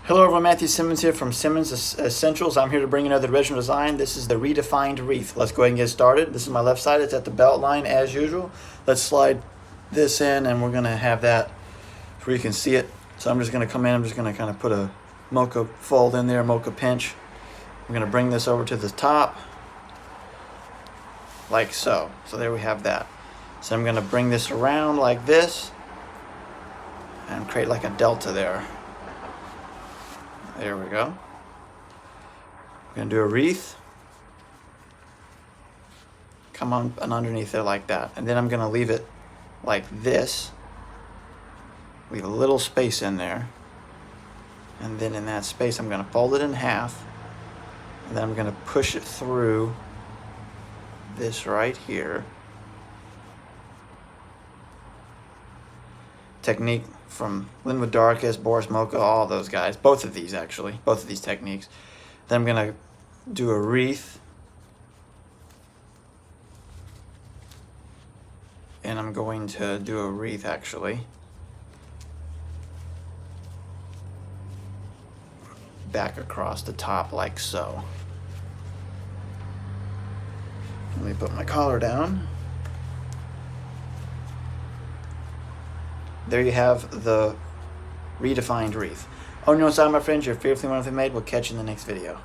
Hello everyone, Matthew Simmons here from Simmonsessentials. I'm here to bring another original design. This is the Redefined Wreath. Let's go ahead and get started. This is my left side. It's at the belt line as usual. Let's slide this in and we're going to have that where you can see it. So I'm just going to come in. I'm just going to kind of put a mocha fold in there, mocha pinch. I'm going to bring this over to the top like so. So there we have that. So I'm going to bring this around like this and create like a delta there. There we go. We're going to do a wreath. Come on and underneath there like that. And then I'm going to leave it like this. Leave a little space in there. And then in that space I'm going to fold it in half. And then I'm going to push it through this right here. Technique from Linwood Darkest, Boris Mocha, all those guys. Both of these actually. Both of these techniques. Then I'm going to do a wreath. And I'm going to do a wreath actually. Back across the top like so. Let me put my collar down. There you have the Redefined Wreath. Oh, no, it's all my friends. You're fearfully wonderfully made. We'll catch you in the next video.